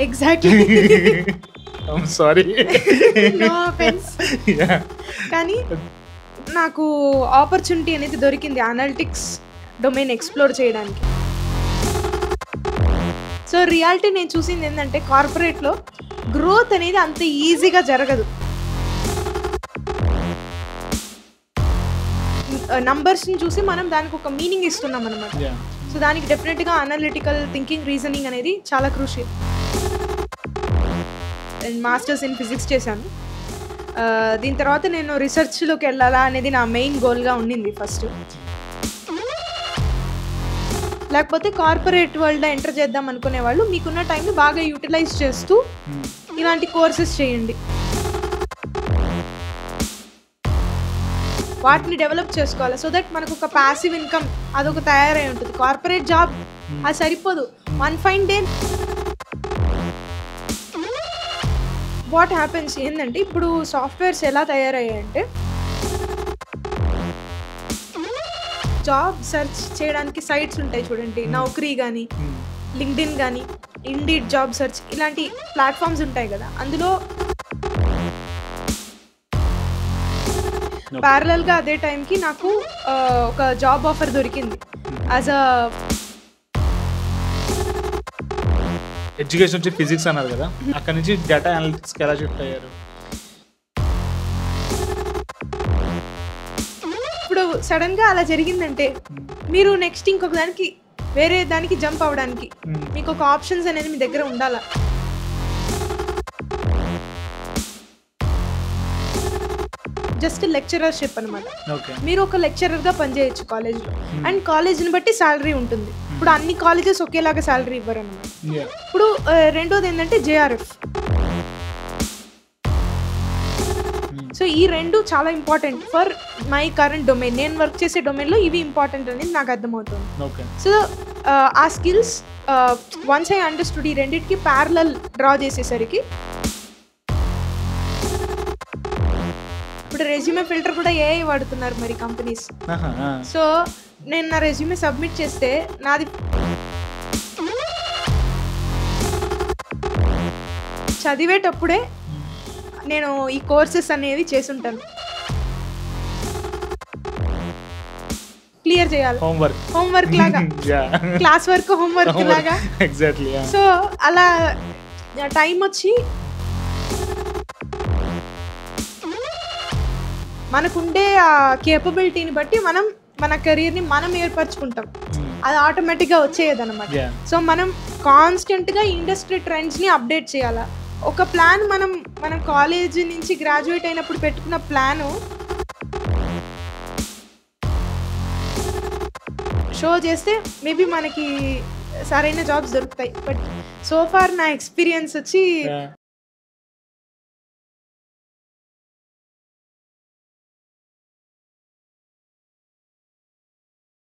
Exactly. I'm sorry. No offence. Yeah! కానీ నాకు opportunity అనేది దొరికింది అనలిటిక్స్ డొమైన్ ఎక్స్‌ప్లోర్ చేయడానికి. సో, రియాలిటీ నేను చూసిందేంటంటే కార్పొరేట్‌లో గ్రోత్ అనేది అంత ఈజీగా జరగదు. నంబర్స్‌ని చూసి మనం దానికొక మీనింగ్ ఇస్తున్నామనమాట. యాహ్! సో, దానికి డెఫినెట్‌గా అనలిటికల్ థింకింగ్, రీజనింగ్ అనేది చాలా క్రూషియల్. నేను మాస్టర్స్ ఇన్ ఫిజిక్స్ చేశాను. దీని తర్వాత నేను రిసర్చ్‌లోకి వెళ్ళాలా అనేది నా మెయిన్ గోల్‌గా ఉండింది ఫస్ట్. లేకపోతే కార్పొరేట్ వరల్డ్‌లో ఎంటర్ చేద్దాం అనుకునే వాళ్ళు మీకున్న టైంని బాగా యూటిలైజ్ చేస్తూ ఇలాంటి కోర్సెస్ చేయండి. వాటిని డెవలప్ చేసుకోవాలి. సో దట్ మనకు ఒక ప్యాసివ్ ఇన్కమ్ అదొక తయారై ఉంటుంది. కార్పొరేట్ జాబ్ అది సరిపోదు. One fine day what happens ఏంటంటే ఇప్పుడు సాఫ్ట్వేర్స్ ఎలా తయారయ్యాయంటే జాబ్ సెర్చ్ చేయడానికి సైట్స్ ఉంటాయి చూడండి. నౌకరీ కానీ, లింక్డ్ఇన్ కానీ, ఇండీడ్ జాబ్ సెర్చ్ ఇలాంటి ప్లాట్ఫామ్స్ ఉంటాయి కదా. అందులో ప్యారలల్‌గా అదే టైంకి నాకు ఒక జాబ్ ఆఫర్ దొరికింది. యాజ్ అ ఎడ్యుకేషన్ నుంచి ఫిజిక్స్ అన్నారు కదా, అక్కడ నుంచి డేటా అనలిటిక్స్కి ఎలా షిఫ్ట్ అయ్యారు? ఇప్పుడు సడన్గా అలా జరిగిందంటే మీరు నెక్స్ట్ ఇంకొక దానికి వేరే దానికి జంప్ అవ్వడానికి మీకు ఒక ఆప్షన్స్ అనేది మీ దగ్గర ఉండాలా. జస్ట్ లెక్చరర్షిప్ అనమాట. ఓకే. మీరు ఒక లెక్చరర్గా పనిచేయచ్చు కాలేజ్లో. అండ్ కాలేజ్ని బట్టి శాలరీ ఉంటుంది. ఇప్పుడు అన్ని కాలేజెస్ ఒకేలాగా శాలరీ ఇవ్వరు అనమాట. యాహ్! ఇప్పుడు రెండోది ఏంటంటే జేఆర్ఎఫ్. సో ఈ రెండు చాలా important for my current domain. నేను వర్క్ చేసే డొమైన్లో ఇవి ఇంపార్టెంట్ అనేది నాకు అర్థమవుతుంది. ఓకే. సో ఆ స్కిల్స్ వన్స్ ఐ అండర్స్టూడ్ ఈ రెండింటికి ప్యారలల్ డ్రా చేసేసరికి ఇప్పుడు రెజ్యూమే ఫిల్టర్ కూడా ఏఐ వాడుతున్నారు మరి కంపెనీస్. సో నేను నా రెజ్యూమే సబ్మిట్ చేస్తే నాది చదివేటప్పుడే నేను ఈ కోర్సెస్ అనేవి చేసుంటాను. క్లియర్ చేయాలి. హోంవర్క్ లాగా, క్లాస్ వర్క్ హోంవర్క్ లాగా. ఎగ్జాక్ట్లీ. సో అలా టైం వచ్చి మనకుండే ఆ కేపబిలిటీని బట్టి మనం మన కెరీర్ని మనం ఏర్పరచుకుంటాం. అది ఆటోమేటిక్గా వచ్చేయదన్నమాట. సో మనం కాన్స్టెంట్గా ఇండస్ట్రీ ట్రెండ్స్ని అప్డేట్ చేయాలా. ఒక ప్లాన్ మనం కాలేజ్ నుంచి గ్రాడ్యుయేట్ అయినప్పుడు పెట్టుకున్న ప్లాను షో చేస్తే మేబీ మనకి సరైన జాబ్స్ దొరుకుతాయి. బట్ సో ఫార్ నా ఎక్స్పీరియన్స్ వచ్చి